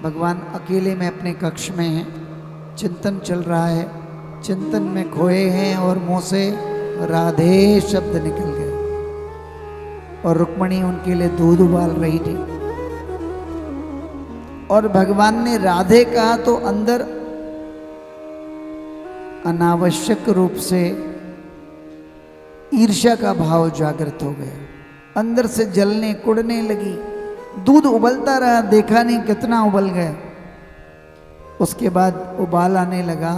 भगवान अकेले में अपने कक्ष में हैं, चिंतन चल रहा है, चिंतन में खोए हैं और मुंह से राधे शब्द निकल गए और रुक्मणी उनके लिए दूध उबाल रही थी। और भगवान ने राधे कहा तो अंदर अनावश्यक रूप से ईर्ष्या का भाव जागृत हो गया, अंदर से जलने कुड़ने लगी। दूध उबलता रहा, देखा नहीं कितना उबल गया। उसके बाद उबाल आने लगा,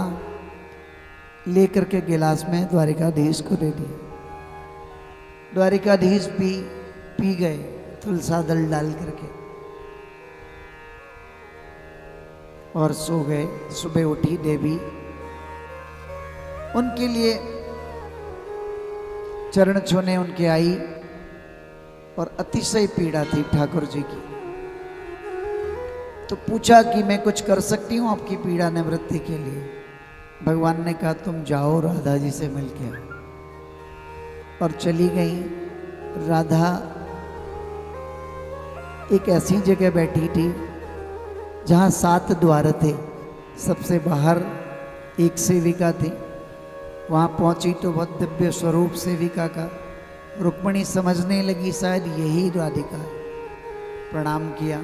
लेकर के गिलास में द्वारिकाधीश को दे दिया। द्वारिकाधीश पी गए तुलसा दल डाल करके और सो गए। सुबह उठी देवी, उनके लिए चरण छूने उनके आई और अतिशय पीड़ा थी ठाकुर जी की। तो पूछा कि मैं कुछ कर सकती हूँ आपकी पीड़ा निवृत्ति के लिए। भगवान ने कहा तुम जाओ राधा जी से मिलके आओ। और चली गई। राधा एक ऐसी जगह बैठी थी जहाँ 7 द्वार थे, सबसे बाहर एक सेविका थी। वहाँ पहुँची तो बहुत दिव्य स्वरूप सेविका का। रुक्मणी समझने लगी शायद यही राधिका है, प्रणाम किया।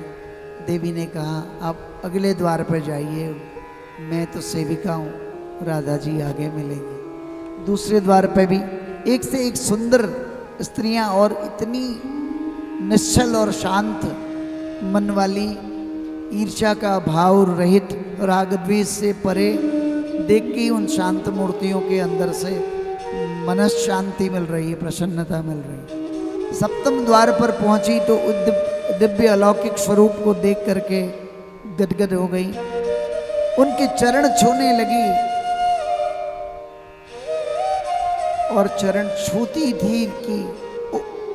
देवी ने कहा आप अगले द्वार पर जाइए, मैं तो सेविका हूँ, राधा जी आगे मिलेंगी। दूसरे द्वार पर भी एक से एक सुंदर स्त्रियां और इतनी निश्चल और शांत मन वाली, ईर्ष्या का भाव रहित, राग द्वेष से परे, देख के उन शांत मूर्तियों के अंदर से मनस शांति मिल रही है, प्रसन्नता मिल रही है। 7वें द्वार पर पहुंची तो दिव्य अलौकिक स्वरूप को देख करके गदगद हो गई, उनके चरण छूने लगी और चरण छूती थी कि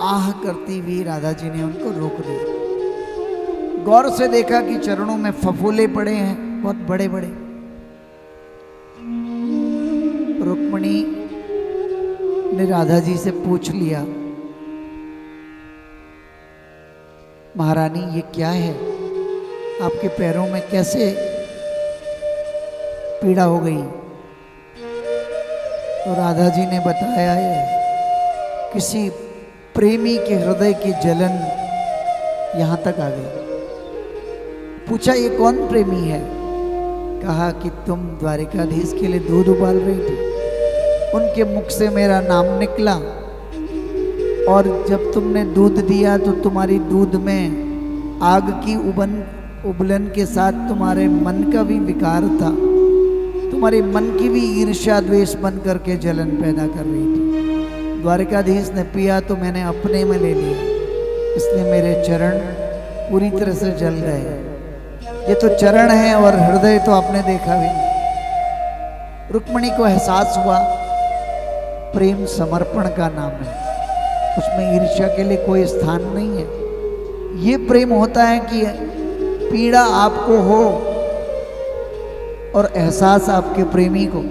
आह करती हुई राधा जी ने उनको रोक दिया। गौर से देखा कि चरणों में फफोले पड़े हैं बहुत बड़े बड़े। रुक्मणी ने राधा जी से पूछ लिया, महारानी ये क्या है, आपके पैरों में कैसे पीड़ा हो गई? तो राधा जी ने बताया है किसी प्रेमी के हृदय की जलन यहाँ तक आ गई। पूछा ये कौन प्रेमी है? कहा कि तुम द्वारिकाधीश के लिए दूध उबाल रही थी, उनके मुख से मेरा नाम निकला और जब तुमने दूध दिया तो तुम्हारी दूध में आग की उबलन के साथ तुम्हारे मन का भी विकार था, तुम्हारे मन की भी ईर्ष्या द्वेष बन करके जलन पैदा कर रही थी। द्वारिकाधीश ने पिया तो मैंने अपने में ले लिया, इसलिए मेरे चरण पूरी तरह से जल गए। ये तो चरण है और हृदय तो आपने देखा भी नहीं। रुक्मणी को एहसास हुआ प्रेम समर्पण का नाम है, उसमें ईर्ष्या के लिए कोई स्थान नहीं है। ये प्रेम होता है कि पीड़ा आपको हो और एहसास आपके प्रेमी को।